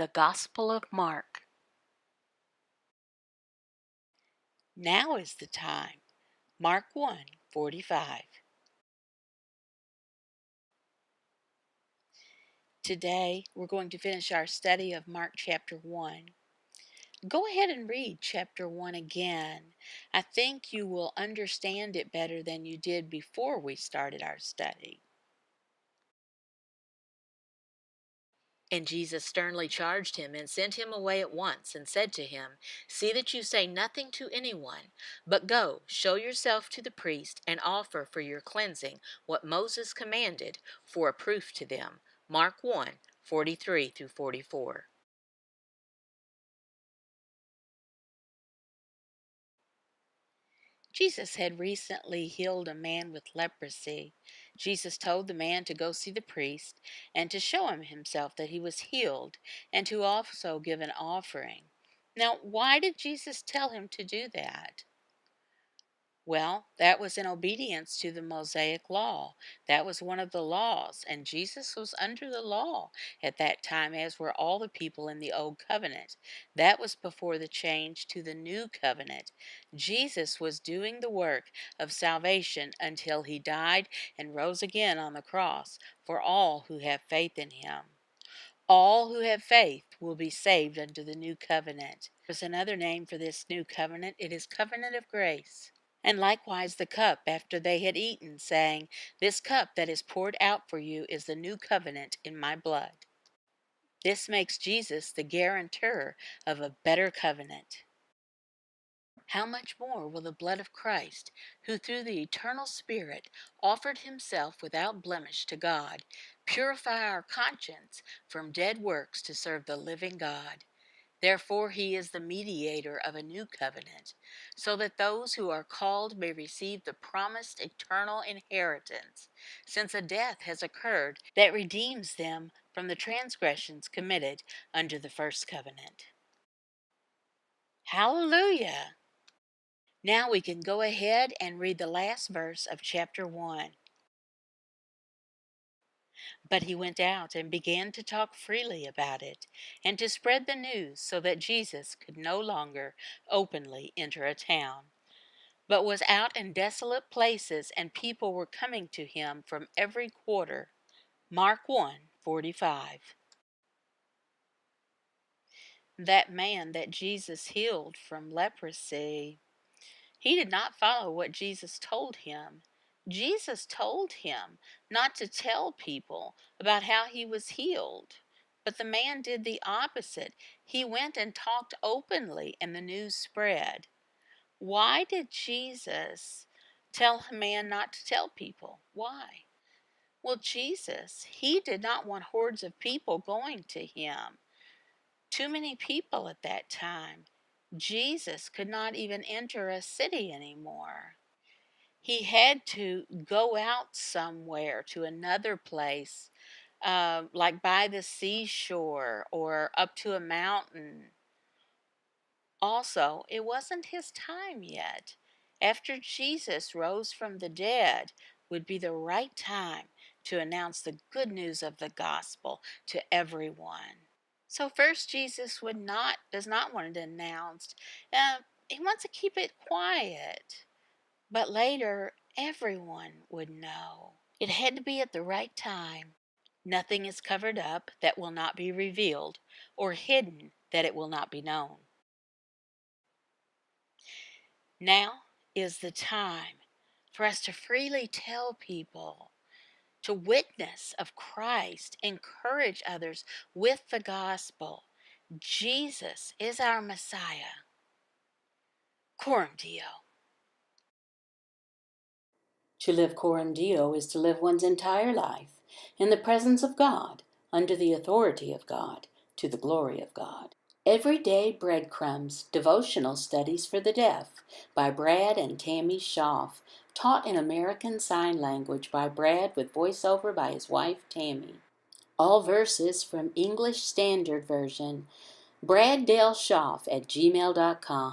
The Gospel of Mark. Now is the time. Mark 1:45. Today we're going to finish our study of Mark chapter 1. Go ahead and read chapter 1 again. I think you will understand it better than you did before we started our study. And Jesus sternly charged him and sent him away at once, and said to him, See that you say nothing to anyone, but go, show yourself to the priest, and offer for your cleansing what Moses commanded for a proof to them. Mark 1:43-44. Jesus had recently healed a man with leprosy. Jesus told the man to go see the priest and to show him himself that he was healed, and to also give an offering. Now, why did Jesus tell him to do that? Well, that was in obedience to the Mosaic law. That was one of the laws, and Jesus was under the law at that time, as were all the people in the Old Covenant. That was before the change to the New Covenant. Jesus was doing the work of salvation until he died and rose again on the cross for all who have faith in him. All who have faith will be saved under the New Covenant. There's another name for this New Covenant. It is Covenant of Grace. And likewise the cup after they had eaten, saying, This cup that is poured out for you is the new covenant in my blood. This makes Jesus the guarantor of a better covenant. How much more will the blood of Christ, who through the eternal Spirit offered himself without blemish to God, purify our conscience from dead works to serve the living God? Therefore he is the mediator of a new covenant, so that those who are called may receive the promised eternal inheritance, since a death has occurred that redeems them from the transgressions committed under the first covenant. Hallelujah! Now we can go ahead and read the last verse of chapter 1. But he went out and began to talk freely about it, and to spread the news, so that Jesus could no longer openly enter a town, but was out in desolate places, and people were coming to him from every quarter. Mark 1:45. That man that Jesus healed from leprosy, he did not follow what Jesus told him. Jesus told him not to tell people about how he was healed. But the man did the opposite. He went and talked openly, and the news spread. Why did Jesus tell a man not to tell people? Why? Well, Jesus, he did not want hordes of people going to him. Too many people at that time. Jesus could not even enter a city anymore. He had to go out somewhere to another place, like by the seashore or up to a mountain. Also, it wasn't his time yet. After Jesus rose from the dead would be the right time to announce the good news of the gospel to everyone. So first, Jesus does not want it announced. He wants to keep it quiet. But later, everyone would know. It had to be at the right time. Nothing is covered up that will not be revealed, or hidden that it will not be known. Now is the time for us to freely tell people, to witness of Christ, encourage others with the gospel. Jesus is our Messiah. Coram Deo. To live coram Deo is to live one's entire life in the presence of God, under the authority of God, to the glory of God. Everyday Breadcrumbs, Devotional Studies for the Deaf by Brad and Tammy Schaaf, taught in American Sign Language by Brad with voiceover by his wife Tammy. All verses from English Standard Version. BradDaleSchaaf@gmail.com